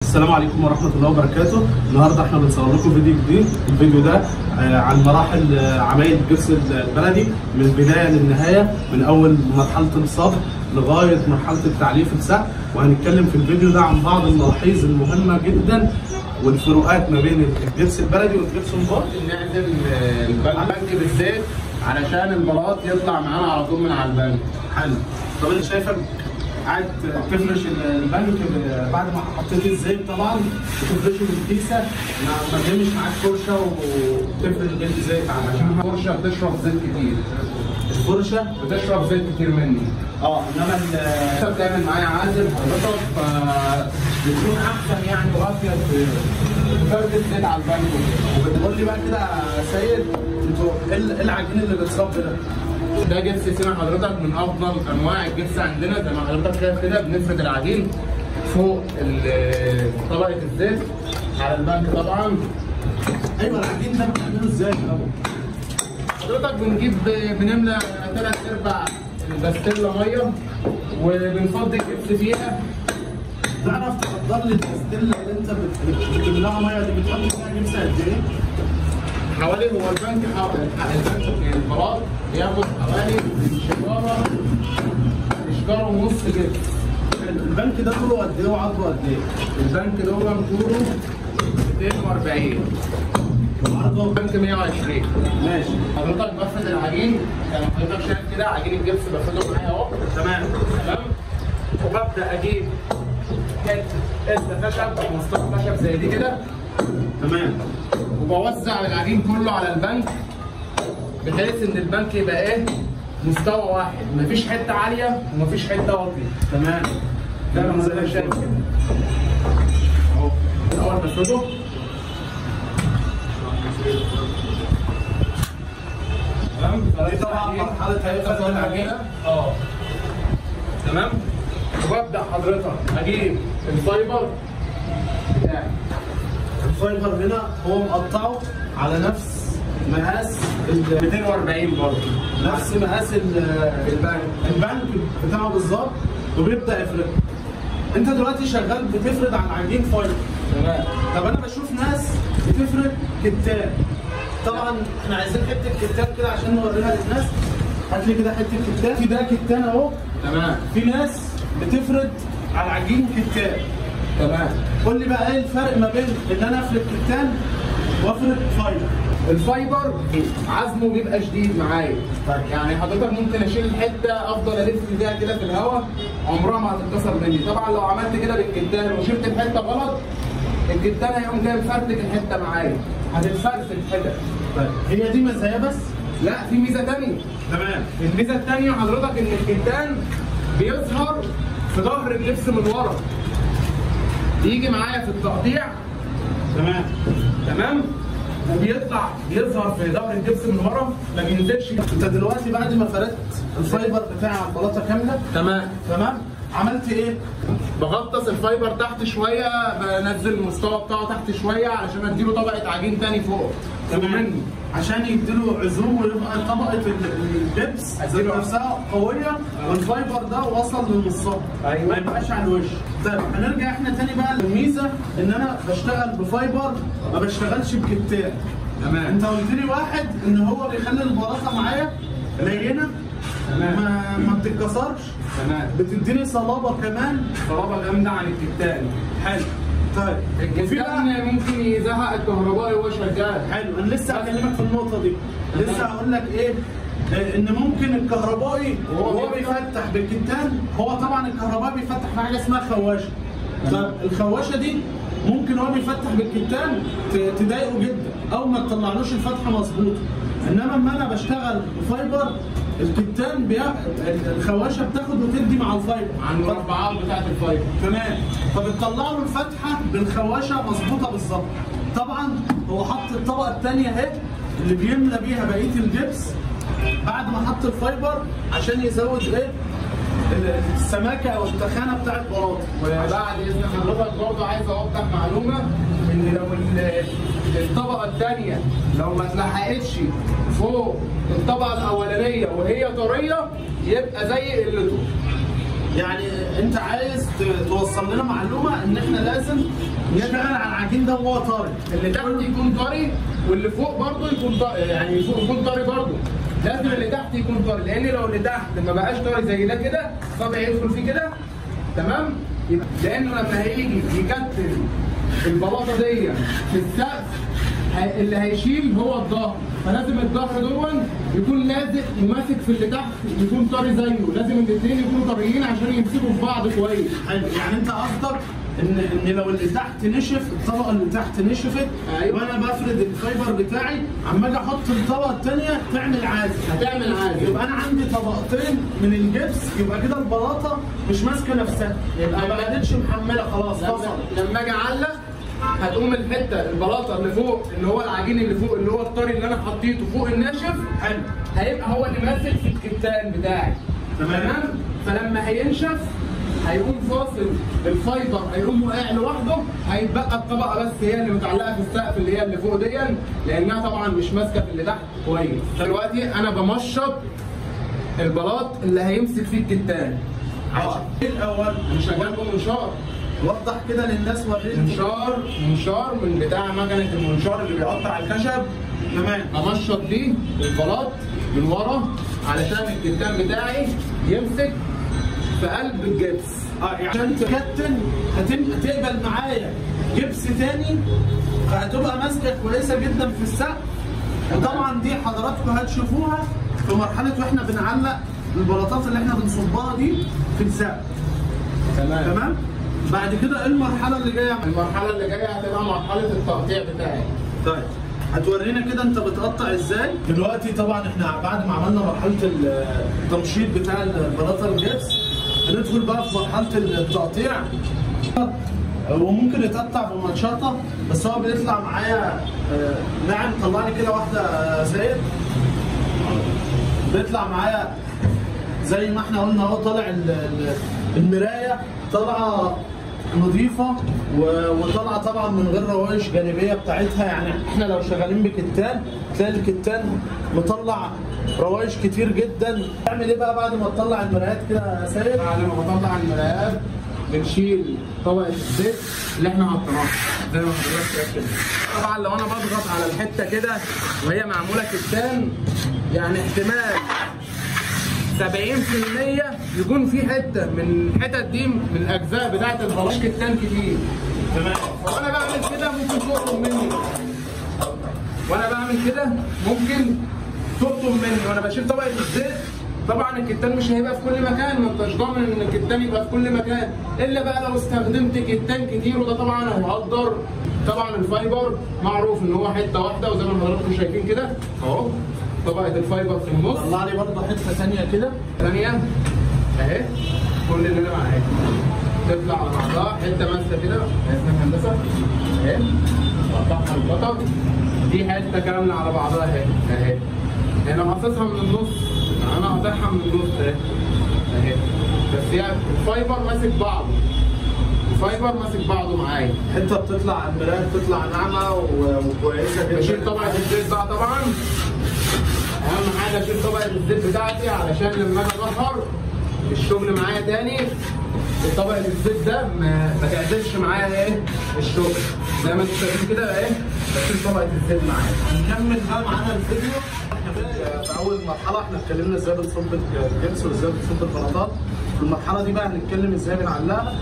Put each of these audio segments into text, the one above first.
السلام عليكم ورحمة الله وبركاته. النهارده احنا بنصور لكم فيديو جديد. الفيديو ده عن مراحل عمايل الجبس البلدي من البداية للنهاية، من أول مرحلة الصب لغاية مرحلة التعليف السقف، وهنتكلم في الفيديو ده عن بعض الملاحظ المهمة جدا والفروقات ما بين الجبس البلدي والجبس البار. نعزل البنك بالزيت علشان البلاط يطلع معانا على طول من على البنك. حلو. طب انت شايفك قاعد تفرش البنك بعد ما حطيت الزيت، طبعا بتفرشه بالكيسه، ما تهمش معاك فرشه وتفرش بين زيت عشان الفرشه بتشرب زيت كتير. الفرشه بتشرب زيت كتير مني. انما انت بتعمل معايا عازل حضرتك، فبتكون احسن يعني وافيد في فرد الزيت على البنك. وبتقول لي بقى كده يا سيد، انتوا ايه العجين اللي بيتصب ده؟ ده جبس سينا حضرتك، من افضل انواع الجبس عندنا. زي ما حضرتك شايف كده بنفرد العجين فوق طبقه الزيت على البنك طبعا. ايوه، العجين ده بنعمله ازاي الاول؟ حضرتك بنملى 3/4 البستله ميه وبنفضي الجبس فيها. تعرف تفضل لي البستله اللي انت بتملاها ميه دي بتحط فيها جبس قد ايه؟ حوالي، هو البنك البلاط بياخد حوالي شكاره ونص جبس. البنك ده طوله قد ايه وعرضه قد ايه؟ البنك ده طوله 240 وعرضه البنك 120. ماشي. حضرتك بفرد العجين زي ما حضرتك شايف كده، عجين الجبس بفرده معايا اهو. تمام. وببدا اجيب حته خشب او مسطره خشب زي دي كده. تمام. وبوزع العجين كله على البنك بحيث ان البنك يبقى ايه، مستوى واحد، مفيش حته عاليه ومفيش حته واطيه. تمام. زي ما حضرتك شايف كده اهو. الاول بفرده تمام. دي طبعا مرحله هيفرد العجين. تمام. وببدا حضرتك اجيب الفايبر بتاعي. الفايبر هنا هو مقطعه على نفس مقاس 240 برضه، نفس مقاس البنك بتاعه بالظبط، وبيبدا يفرد. انت دلوقتي شغال بتفرد على عجين فايبر. تمام. طب انا بشوف ناس بتفرد كتان. طبعا احنا عايزين حته كتان كده عشان نوريها للناس. هات لي كده حته كتان. في ده كتان اهو. تمام. في ناس بتفرد على عجين كتان. تمام. قول لي بقى ايه الفرق ما بين ان انا افرد كتان وافرد فايبر؟ الفايبر عزمه بيبقى شديد معايا. يعني حضرتك ممكن اشيل الحته افضل الف بيها كده في الهواء عمرها ما هتتكسر مني. طبعا لو عملت كده بالكتان وشلت الحته غلط، الكتان هيقوم جاي مفرتك الحته معايا، هتتفرتك حتت. طيب هي دي مزايا بس؟ لا، في ميزه ثانيه. تمام. الميزه الثانيه حضرتك ان الكتان بيظهر في ظهر الجبس من ورا، يجي معايا في التقطيع. تمام. بيظهر في ظهر الجبس من ورا، ما بينزلش. انت دلوقتي بعد ما فردت الفايبر بتاعي على البلاطه كامله، تمام، عملت ايه؟ بغطس الفايبر تحت شويه، بنزل المستوى بتاعه تحت شويه علشان اديله طبقه عجين تاني فوق. تمام. عشان يديله عزوم ويبقى طبقه الجبس نفسها قويه، والفايبر ده وصل للمصاب. ايوه. ما يبقاش على الوش. طيب هنرجع احنا تاني بقى للميزه ان انا بشتغل بفايبر، ما بشتغلش بكتان. تمام. انت قلت لي واحد ان هو بيخلي البلاطه معايا لينه، ما بتتكسرش. تمام. بتديني صلابه كمان، صلابه جامده عن الكتان. حلو. طيب الكتان ممكن يزهق الكهربائي وهو شغال. حلو. انا لسه هكلمك في النقطه دي. لسه هقول لك ايه، ان ممكن الكهربائي وهو بيفتح بالكتان، هو طبعا الكهربائي بيفتح في حاجه اسمها خواشه. طب الخواشه دي ممكن هو بيفتح بالكتان تضايقه جدا او ما تطلعلوش الفتحه مظبوطه. انما لما انا بشتغل بفايبر، الكتان الخواشه بتاخد وتدي مع الفايبر عن المربعات بتاعت الفايبر. تمام. فبتطلع له الفتحه بالخواشه مظبوطه بالظبط. طبعا هو حط الطبقه الثانيه اهي اللي بيملى بيها بقيه الجبس بعد ما حط الفايبر عشان يزود ايه؟ السماكه او التخانه بتاعت بلاطه. وبعد اذن حضرتك برضه عايز اوضح معلومه، ان لو الطبقه الثانيه لو ما اتلحقتش فوق الطبقه الاولانيه وهي طريه، يبقى زي قلته. يعني انت عايز توصل لنا معلومه ان احنا لازم نشتغل على العجين ده وهو طري، اللي تحت يكون طري واللي فوق برضه يكون طري، يعني فوق يكون طري برضه. لازم اللي تحت يكون طري، لان لو اللي تحت ما بقاش طري زي ده كده طبعا يدخل فيه كده، تمام؟ لانه لما هيجي يكتل البلاطه دي في السقف اللي هيشيل هو الظهر، فلازم الظهر دون يكون لازق وماسك في اللي تحت يكون طري زيه، لازم الاثنين يكونوا طريين عشان يمسكوا في بعض كويس. حلو، يعني انت قصدك ان لو اللي تحت نشف، الطبقه اللي تحت نشفت، أيوة. وانا بفرد الفايبر بتاعي، اما اجي احط الطبقه الثانيه تعمل عازل، هتعمل عازل، يبقى انا عندي طبقتين من الجبس، يبقى كده البلاطه مش ماسكه نفسها، يبقى ما بقتش محمله خلاص فصلت. لما اجي اعلق هتقوم الحته البلاطه اللي فوق اللي هو العجين اللي فوق اللي هو الطري اللي انا حطيته فوق الناشف، حلو، هيبقى هو اللي ماسك في الكتان بتاعي، تمام؟ فلما هينشف هيقوم فاصل الفايبر، هيقوم واقع لوحده، هيتبقى الطبقه بس هي اللي متعلقه في السقف اللي هي اللي فوق دي، لانها طبعا مش ماسكه في اللي تحت كويس. دلوقتي انا بمشط البلاط اللي هيمسك فيه الكتان. الاول انا شغال بمنشار، وضح كده للناس، وريني منشار من بتاع مكنه المنشار اللي بيقطع الخشب، تمام؟ بمشط بيه البلاط من ورا علشان الكتان بتاعي يمسك في قلب الجبس. يعني عشان تكتن هتقبل معايا جبس تاني، فهتبقى ماسكه كويسه جدا في السقف. وطبعا دي حضراتكم هتشوفوها في مرحله واحنا بنعلق البلاطات اللي احنا بنصبها دي في السقف. تمام؟ بعد كده ايه المرحله اللي جايه؟ المرحله اللي جايه هتبقى مرحله التقطيع بتاعي. طيب هتورينا كده انت بتقطع ازاي. دلوقتي طبعا احنا بعد ما عملنا مرحله التمشيط بتاع البلاطه الجبس، هندخل بقى في مرحله التقطيع. وممكن يتقطع بمنشطه، بس هو بيطلع معايا ناعم. طلع لي كده واحده سيد، بيطلع معايا زي ما احنا قلنا اهو، طالع المرايه طالعه نظيفه، وطالعه طبعا من غير روايش جانبيه بتاعتها. يعني احنا لو شغالين بكتان تلاقي الكتان مطلع روايش كتير جدا. تعمل ايه بقى بعد ما تطلع المرايات كده يا سيد؟ بعد ما بطلع المرايات بنشيل طبقه الزيت اللي احنا حطيناها زي ما حضرتك شايف كده. طبعا لو انا بضغط على الحته كده وهي معموله كتان، يعني احتمال 70% يكون في حته من الحتت دي من الاجزاء بتاعت البلاط كتان كتير. تمام. وانا بعمل كده ممكن تقطم مني، وانا بشيل طبقه الزيت. طبعا الكتان مش هيبقى في كل مكان، ما انتش ضامن ان الكتان يبقى في كل مكان، الا بقى لو استخدمت كتان كتير، وده طبعا هيهدر. طبعا الفايبر معروف ان هو حته واحده، وزي ما حضراتكم شايفين كده اهو طبقه الفايبر في النص. طلع لي برضه حته ثانيه كده، ثانيه اهي، كل اللي انا معايا تطلع على بعضها حته ماسكه كده اسمها هندسه اهي، بقطعها البطل دي حته كامله على بعضها اهي. انا قاصصها من النص، انا قاطعها من النص اهي، بس يعني الفايبر ماسك بعضه معايا. حته بتطلع على المرايه بتطلع ناعمه وكويسه جدا. بشيل طبقه الزيت بقى، طبعا اهم حاجه اشيل طبقه الزيت بتاعتي علشان لما اجي اظهر الشغل معايا تاني طبقه الزيت ده ما تعدلش معايا ايه الشغل. زي ما انتم شايفين كده اهي، بشيل طبقه الزيت معايا. هنكمل بقى معانا الفيديو. في اول مرحله احنا اتكلمنا ازاي بنصب الجبس وازاي بنصب البلاطات. في المرحله دي بقى هنتكلم ازاي بنعلقها،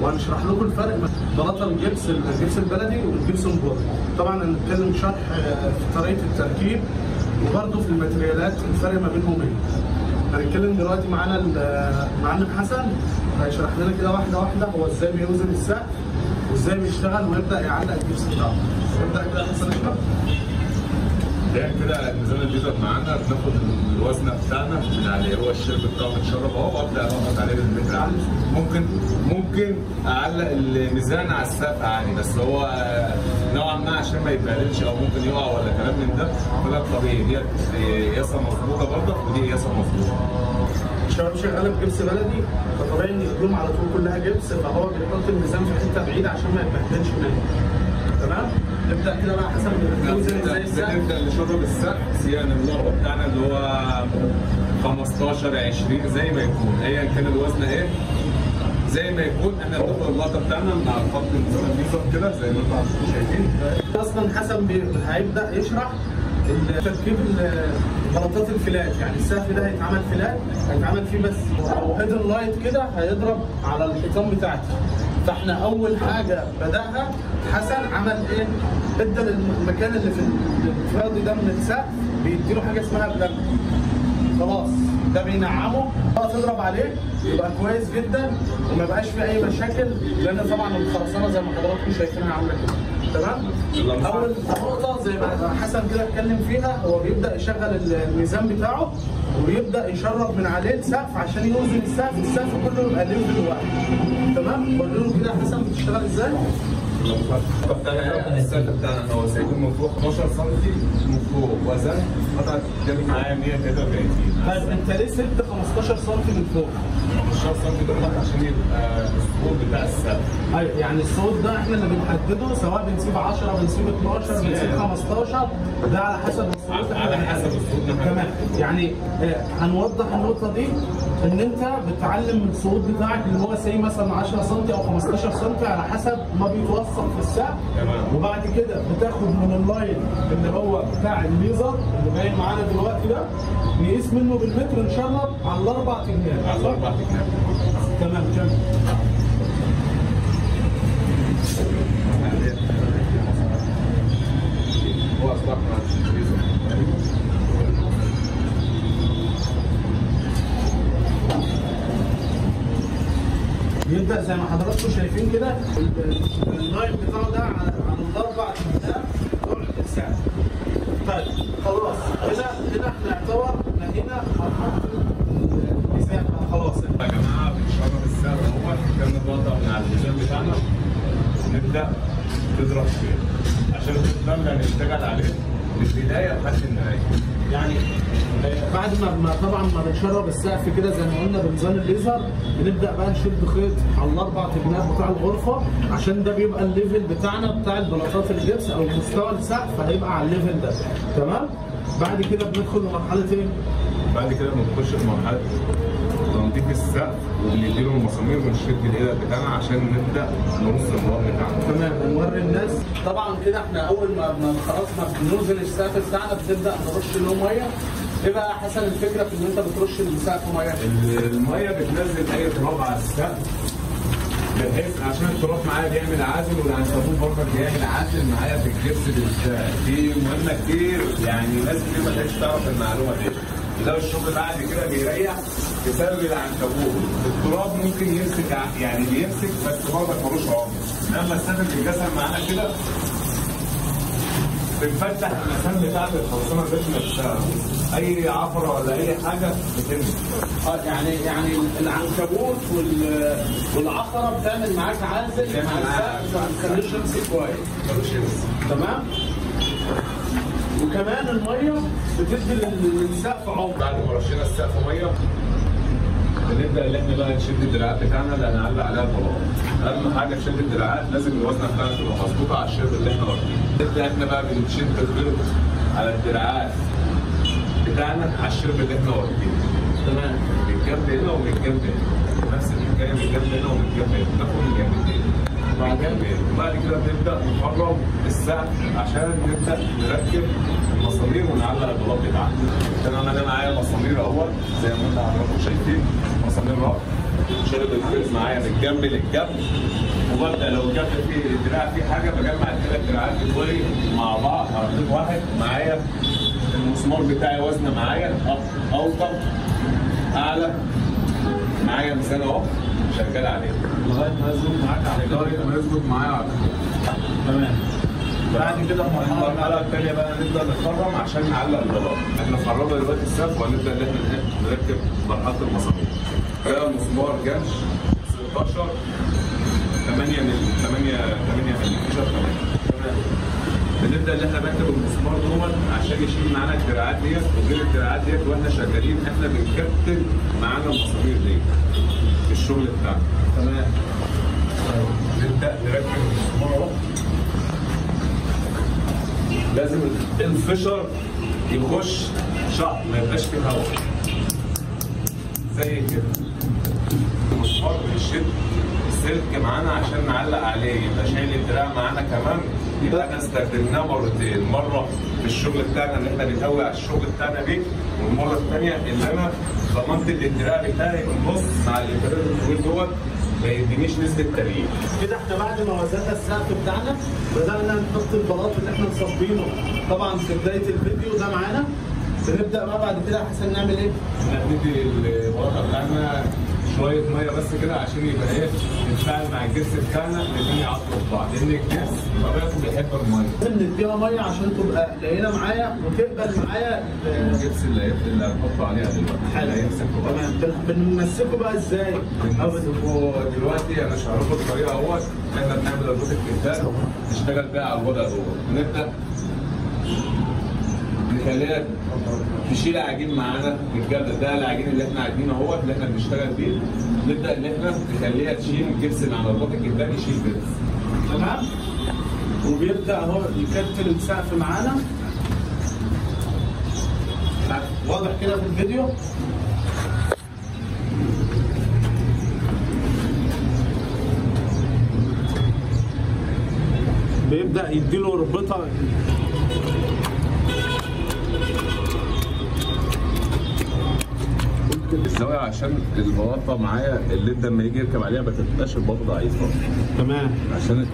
وهنشرح لكم الفرق بين بلاطه الجبس البلدي والجبس البوري. طبعا هنتكلم شرح في طريقه التركيب، وبرده في الماتريالات الفرق ما بينهم ايه. هنتكلم دلوقتي معانا المعلم حسن، هيشرح لنا كده واحده واحده هو ازاي بيوزن السقف وازاي بيشتغل ويبدا يعلق الجبس بتاعه. يبدا كده حسن اشرح. ده كده الميزان اللي بيظهر معانا، بناخد الوزن بتاعنا من عليه، هو الشرب بتاعه متشرب اهو، وابدا اضغط عليه بالمتر عادي. ممكن اعلق الميزان على السقف عادي، بس هو نوعا ما عشان ما يتبهدلش او ممكن يقع ولا كلام من ده، فده طبيعي. دي قياسه مظبوطه برضه، ودي قياسه مظبوطه. الشباب شغاله بجبس بلدي، فطبيعي ان الهدوم على طول كلها جبس، فهو بيحط الميزان في حته بعيده عشان ما يتبهدلش منه. تمام؟ نبدا كده بقى حسب نوزن ازاي السقف. نبدا نشرب السقف، يعني اللغه بتاعنا اللي هو 15 20 زي ما يكون، ايا كان الوزن ايه زي ما يكون. احنا بناخد اللقطه بتاعنا من على الخط الميزر كده زي ما انتم شايفين. اصلا حسن هيبدا يشرح تركيب بلاطات الفلات. يعني السقف ده هيتعمل فلات، هيتعمل فيه بس او هيدن لايت كده هيضرب على الحيطان بتاعتي. فاحنا اول حاجه بداها حسن عمل ايه؟ ادى المكان اللي في الفاضي ده من السقف بيديله حاجه اسمها بلانك. خلاص ده بينعمه، تضرب عليه يبقى كويس جدا وما بقاش فيه اي مشاكل، لان طبعا الخرسانه زي ما حضراتكم شايفينها عامله كده. تمام؟ اول نقطه زي ما حسن كده اتكلم فيها، هو بيبدا يشغل الميزان بتاعه ويبدا يشرب من عليه السقف عشان يوزن السقف كله يبقى ليفل واحد. تمام؟ وريله كده يا حسن بتشتغل ازاي؟ السقف بتاعنا هو سايبين من فوق 12 سم من فوق، وزن قطعه جابت معايا 133. طيب انت ليه سبت 15 سم من فوق؟ 15 سم دول عشان يبقى الصوت بتاع السقف. ايوه يعني الصوت ده احنا اللي بنحدده، سواء بنسيب 10 بنسيب 12 بنسيب 15، ده على حسب الصوت. على حسب الصوت. تمام. يعني هنوضح النقطه دي ان انت بتعلم الصوت بتاعك اللي هو سي مثلا 10 سم او 15 سم على حسب ما بيتوصل في السقف. تمام. وبعد كده بتاخد من اللاين اللي هو بتاع الليزر اللي جاي معانا دلوقتي ده، نقيس منه بالمتر نشرب على الاربع تجناب. على الاربع تجناب. تمام. كمل. هو اصبح يبدا زي ما حضراتكم شايفين كده اللاين بتاعه ده على الاربع تجناب بتوع السقف. طيب خلاص هنا احنا نعتبر نهينا مرحله الميزان. خلاص يا جماعه بنشرب السقف اهو، كان نضغط من على الميزان بتاعنا نبدا تضرب فيه عشان نقدر نشتغل عليه من البدايه لحد النهايه. يعني بعد ما طبعا ما بنشرب السقف كده زي ما قلنا بنظام الليزر، بنبدا بقى نشد خيط على الاربع تجناب بتاع الغرفه، عشان ده بيبقى الليفل بتاعنا بتاع البلاطات الجبس او مستوى السقف هيبقى على الليفل ده. تمام؟ بعد كده بندخل لمرحله ايه؟ بعد كده بنخش في مرحله تنظيف السقف وبنديله المسامير ونشد الايد بتاعنا عشان نبدا نرص النار بتاعنا. تمام. بنوري الناس طبعا كده احنا اول ما خلاص ما بنوزن السقف بتاعنا بنبدا نرش له ميه. ايه بقى حسن الفكره في ان انت بترش السقف ميه؟ الميه بتنزل اي تراب على السقف بحيث عشان التراب معايا بيعمل عازل، والعنكبوت برضه بيعمل عازل معايا في الجبس بالذات. دي مهمه كتير، يعني ناس كتير ما كانتش تعرف المعلومه دي. لو الشغل بعد كده بيريح بسبب العنكبوت. التراب ممكن يمسك، يعني بيمسك بس برضه ملوش عمر. لما السقف بيتجسم معانا كده بنفتح المسام بتاعت الخرسانه ذات نفسها، اي عفره ولا اي حاجه بتنزل. يعني العنكبوت والعفره بتعمل معاك عازل مع السقف ما بتخليش يمسك كويس. تمام؟ وكمان الميه بتدي للسقف عمر. بعد ما رشينا السقف ميه بنبدا ان احنا بقى نشد الدراعات بتاعنا اللي هنعلق عليها البلاط. اهم حاجه في شد الدراعات لازم الوزن بتاعنا تبقى مظبوطه على الشد اللي احنا واخدينه. نبدا احنا بقى بنشد الخيط على الدراعات بتاعنا على الشرب اللي احنا واخدينه. تمام. من الجنب هنا ومن الجنب هنا، نفس الحكايه من الجنب هنا ومن الجنب هنا، ناخد من الجنبين. وبعد كده بنبدا نقرب السقف عشان نبدا نركب المسامير ونعلق البلاط بتاعنا. طبعا انا معايا مسامير اهوت زي ما انتم حضراتكم شايفين، مسامير رأس شارب الخيط معايا من الجنب للجنب، وببدا لو الجنب فيه الدراع فيه حاجه بجمع الثلاث دراعات بتوعي مع بعض على خيط واحد. معايا المسمار بتاعي وزنه معايا اوطى اعلى، معايا ميزان اهو شغال عليه لغايه ما يظبط معاك على لغايه ما يظبط معايا على تمام. بعد كده المرحله الثانيه بقى نبدا نخرم عشان نعلق البلاط. احنا خرمنا دلوقتي السقف وهنبدا ان احنا نركب مرحله المسامير. ده مسمار جنش 16 8 من 8 تمام. بنبدا ان احنا نركب المسمار دوت عشان يشيل معانا الدراعات ديت، وغير الدراعات ديت واحنا شغالين احنا بنكتل معانا المسامير ديت في الشغل بتاعنا. تمام. نبدا نركب المسمار اهو. لازم الفشر يخش شق ما يبقاش فيه هواء. زي كده. مسمار بيشد سلك معانا عشان نعلق عليه، يبقى شايل الدراع معانا كمان. يبقى احنا استخدمناه مرتين، مره في الشغل بتاعنا اللي احنا بنقوي على الشغل بتاعنا بيه، والمره الثانيه اللي انا ضمنت الدراع بتاعي من نص مع الانترنت الطويل دوت ما يدينيش نسبه تغيير. كده احنا بعد ما وزننا السقف بتاعنا بدأنا نحط البلاط اللي احنا مصبينه طبعا في بداية الفيديو ده معانا. بنبدأ بقى بعد كده يا حسن نعمل ايه؟ ندي البلاطه بتاعنا شويه ميه بس كده عشان يبقى ايه نتفاعل مع الجبس بتاعنا الاثنين يعصروا في بعض، لان الجبس طبيعته بيحب الميه. لازم نديها ميه عشان تبقى لينه معايا وتقبل معايا الجبس اللي هنحطه عليها دلوقتي اللي هيمسك تمام. بنمسكه بقى ازاي؟ بنمسكه دلوقتي انا هشرحكم الطريقه اهوت. احنا بنعمل اربطه الكتان نشتغل بيها على الوضع دوت. نبدا نخليها تشيل عجين معانا بالجبل ده، العجين اللي احنا عاجنينه اهوت اللي احنا بنشتغل بيه. نبدا ان احنا نخليها تشيل الجبس اللي على الرباط الكتان يشيل جبس. تمام. وبيبدا اهو يكتل السقف معانا واضح كده في الفيديو. بيبدا يديله ربطه الزاويه عشان البلاطه معايا الليد لما يجي يركب عليها ما تبقاش البلاطه ضعيفه. تمام. عشان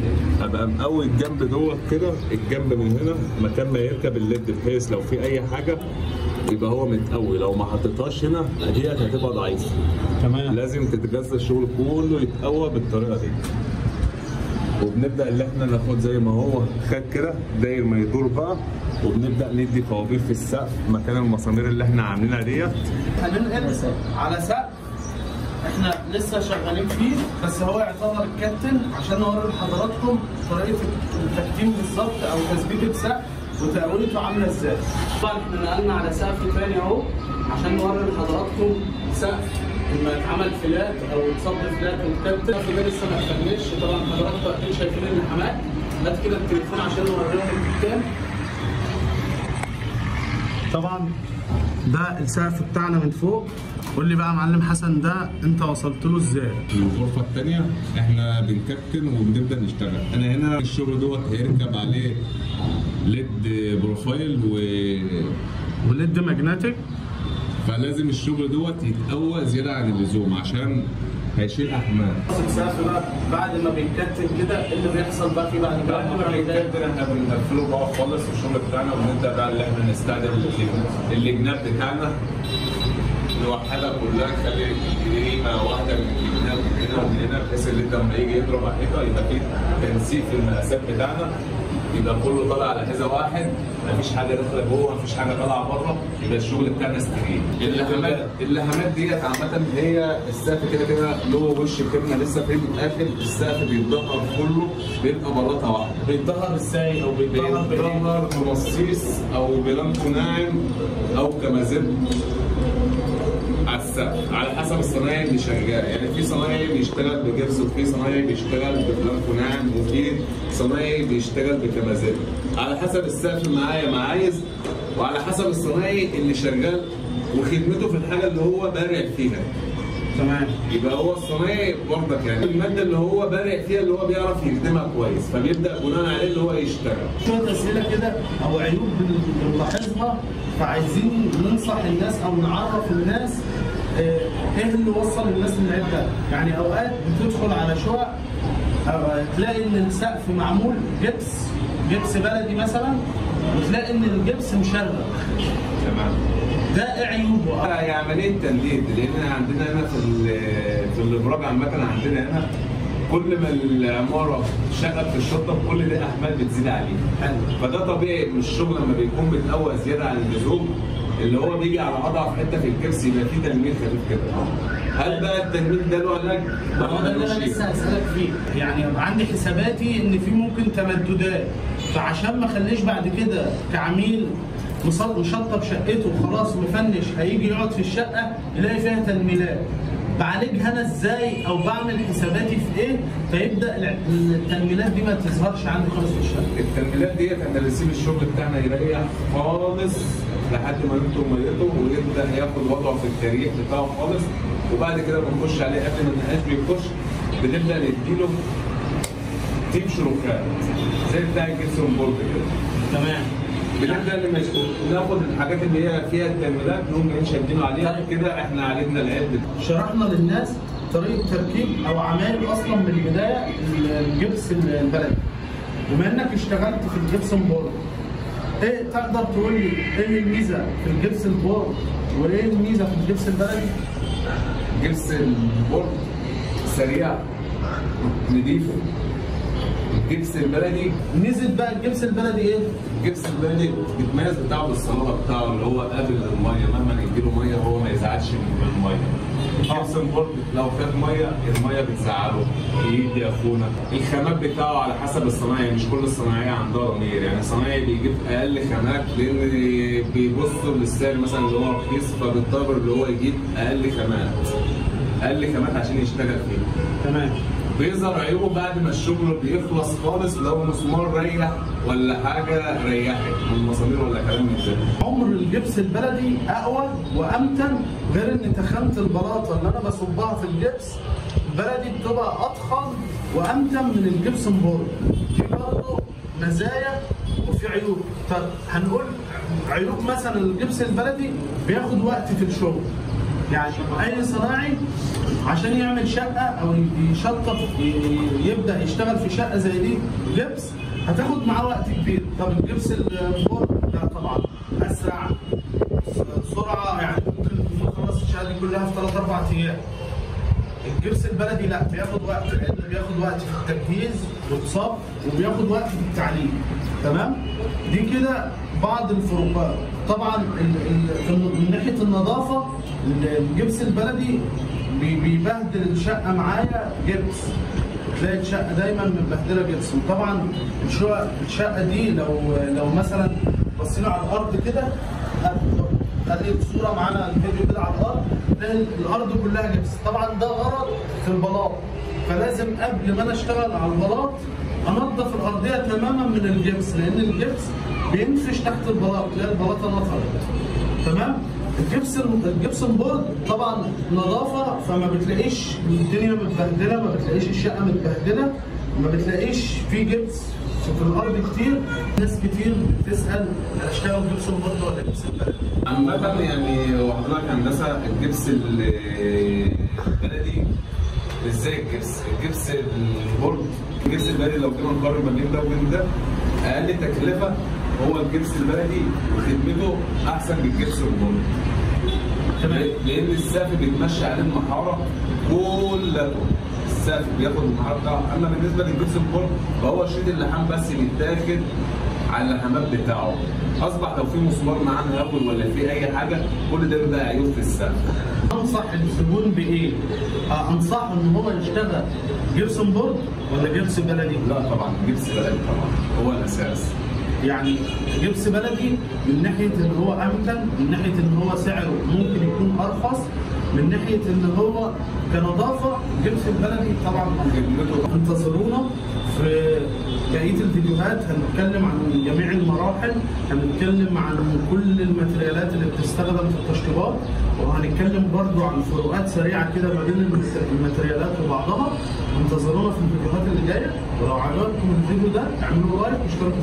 ابقى مقوي الجنب دوت كده، الجنب من هنا مكان ما يركب الليد، بحيث لو في اي حاجه يبقى هو متقوي. لو ما حطيتهاش هنا ديت هتبقى ضعيفه. تمام. لازم تتجزأ الشغل كله يتقوى بالطريقه دي. وبنبدا اللي احنا ناخد زي ما هو خد كده داير ما يدور بقى، وبنبدا ندي فوابير في السقف مكان المسامير اللي احنا عاملينها ديت. هننقل على سقف احنا لسه شغالين فيه، بس هو يعتبر الكابتن عشان نوري لحضراتكم طريقه التكتيم بالظبط او تثبيت السقف وتقويته عامله ازاي. طبعا احنا نقلنا على سقف ثاني اهو عشان نوري لحضراتكم سقف لما اتعمل فلات او اتصب فلات واتكتل. السقف ده لسه ما اتكملش. طبعا حضراتكم اكيد شايفين اللحامات. هات كده التليفون عشان نوريهم الكتان. طبعا ده السقف بتاعنا من فوق. قول لي بقى يا معلم حسن ده انت وصلت له ازاي؟ الغرفه الثانيه احنا بنكتل وبنبدا نشتغل. انا هنا الشغل دوت هيركب عليه ليد بروفايل وليد ماجنتيك، فلازم الشغل دوت يتقوى زياده عن اللزوم عشان هيشيل احمال. السقف بقى بعد ما بيتكتل كده ايه اللي بيحصل بقى فيه بعد كده؟ بعد ما بيتكتل احنا بنقفله بقى خالص الشغل بتاعنا، وبنبدا بقى اللي احنا نستخدم الجناب بتاعنا نوحدها كلها، نخلي جريمه واحده من الجناب من هنا ومن هنا، بحيث ان انت لما يجي يضرب على الحيطه يبقى في تنسيق في المقاسات بتاعنا، يبقى كله طالع على حذاء واحد، مفيش حاجه داخله جوه، مفيش حاجه طالعه بره، يبقى الشغل بتاعنا استريح. اللحامات ديت عامه هي السقف كده كده له وش كلمه لسه في الاخر، السقف بيتدهر كله بيبقى بلاطه واحده. بيتدهر ازاي او بيتدهر بمصيص او بلانكو ناعم او كمازيب على السقف على حسب الصنايعي اللي شغال. يعني في صنايعي بيشتغل بجبس، وفي صنايعي بيشتغل ببلانكو ناعم، وفي صنايعي بيشتغل بكمازيب، على حسب السقف معايا ما عايز، وعلى حسب الصنايعي اللي شغال وخدمته في الحاجه اللي هو بارع فيها. تمام. يبقى هو الصنايعي برضك يعني الماده اللي هو بارع فيها اللي هو بيعرف يخدمها كويس، فبيبدا بناء عليه اللي هو يشتغل. شويه اسئله كده او عيوب بنلاحظها، فعايزين ننصح الناس او نعرف الناس ايه اللي وصل الناس للعيب ده. يعني اوقات بتدخل على شقق تلاقي ان السقف معمول جبس بلدي مثلا، وتلاقي ان الجبس مشرخ. تمام. ده ايه عيوبه؟ هي عمليه تنديد، لان عندنا هنا في الابراج عامه عندنا هنا كل ما العماره شغل في الشطه كل ده احمال بتزيد عليه. فده طبيعي من الشغل لما بيكون متقوى زياده عن اللزوم، اللي هو بيجي على اضعف حته في الكبس يبقى فيه تنميل خفيف كده. هل بقى التنميل ده له علاج؟ ده اللي انا لسه هسالك فيه. يعني عندي حساباتي ان في ممكن تمددات، فعشان ما اخليش بعد كده كعميل مشطب شقته وخلاص مفنش هيجي يقعد في الشقه يلاقي فيها تنميلات. بعالجها انا ازاي او بعمل حساباتي في ايه فيبدا التنميلات دي ما تظهرش عندي خالص في الشغل. التنميلات ديت احنا بنسيب الشغل بتاعنا يريح خالص لحد ما ينتج ميته ويبدا ياخد وضعه في التاريخ بتاعه خالص، وبعد كده بنخش عليه قبل ما النقاش بيخش بنبدا نديله تيم شروكات زي بتاع الجبسون بورد كده. تمام. بنبدا ناخد الحاجات اللي هي فيها التنميلات نقوم شادينه عليها كده احنا عالجنا العيب. شرحنا للناس طريقه تركيب او عمايل اصلا من البدايه الجبس البلدي. بما انك اشتغلت في الجبسون بورد، ايه تقدر تقول لي ايه الميزه في الجبس البورد وايه الميزه في الجبس البلدي؟ جبس البورد سريع نضيف. الجبس البلدي ميزه بقى الجبس البلدي ايه؟ الجبس البلدي بيتميز بتاعه بالصلابه بتاعه اللي هو قابل للميه، مهما نديله ميه هو ما يزعلش من الميه. الجبس البورد لو خد ميه الميه بتزعله يدي اخونا. الخامات بتاعه على حسب الصنايعي، مش كل الصناعيه عندها ضمير، يعني الصنايعي بيجيب اقل خامات لان بيبصوا للسعر مثلا اللي هو رخيص فبيضطر اللي هو يجيب اقل خامات عشان يشتغل فيه. تمام. بيظهر عيوبه بعد ما الشغل بيخلص خالص، لو مسمار ريح ولا حاجه ريحت من مسامير ولا كلام من ده. عمر الجبس البلدي اقوى وامتن، غير ان تخانه البلاطه اللي انا بصبها في الجبس البلدي بتبقى اضخم وامتن من الجبسون بورد. دي برضه مزايا وفي عيوب. طب هنقول عيوب مثلا الجبس البلدي بياخد وقت في الشغل. يعني اي صناعي عشان يعمل شقه او يشطب يبدا يشتغل في شقه زي دي جبس هتاخد معاه وقت كبير. طب الجبس البورد لا طبعا اسرع سرعه، يعني ممكن نخلص الشقه دي كلها في 3-4 ايام. الجبس البلدي لا بياخد وقت، لان بياخد وقت في التجهيز والصب وبياخد وقت في التعليم. تمام؟ دي كده بعض الفروقات. طبعا من ناحيه النظافه الجبس البلدي بيبهدل الشقه معايا جبس، تلاقي الشقه دايما متبهدله جبس. وطبعا الشقه دي لو مثلا بصينا على الارض كده، خلي الصوره معانا الفيديو كده على الارض، تلاقي الارض كلها جبس. طبعا ده غلط في البلاط، فلازم قبل ما انا اشتغل على البلاط انضف الارضيه تماما من الجبس، لان الجبس بينفش تحت البلاط تلاقي البلاطه نطرت. تمام؟ الجبسون بورد طبعا نظافه، فما بتلاقيش الدنيا متبهدله، ما بتلاقيش الشقه متبهدله، ما بتلاقيش في جبس في الارض كتير. ناس كتير بتسال انا اشتغل جبسون بورد ولا جبس البلدي؟ عامة يعني وحضرتك هندسه الجبس البلدي ازاي الجبس البورد الجبس البلدي لو جينا نقارن ما بين ده وبين ده اقل تكلفه هو الجبس البلدي وخدمته احسن من الجبس البورد. لان السقف بيتمشى عليه المحاره كلها، السقف بياخد المحاره بتاعه. اما بالنسبه للجبس البورد فهو شريط اللحام بس بيتاخد على اللحامات بتاعه. اصبح لو في مسمار معاه مهول ولا في اي حاجه كل ده بيبقى عيوب في السقف. انصح الزبون بايه؟ انصحه ان هو يشتغل جبسون بورد ولا جبس بلدي؟ لا طبعا جبس بلدي طبعا هو الاساس. يعني جبس بلدي من ناحيه ان هو امتن، من ناحيه ان هو سعره ممكن يكون ارخص، من ناحيه ان هو كنظافه جبس البلدي طبعا خدمته. انتظرونا في بقيه الفيديوهات، هنتكلم عن جميع المراحل، هنتكلم عن كل الماتريالات اللي بتستخدم في التشطيبات، وهنتكلم برضو عن فروقات سريعه كده ما بين الماتريالات وبعضها. انتظرونا في الفيديوهات اللي جايه، ولو عجبكم الفيديو ده اعملوا لايك واشتركوا فيه.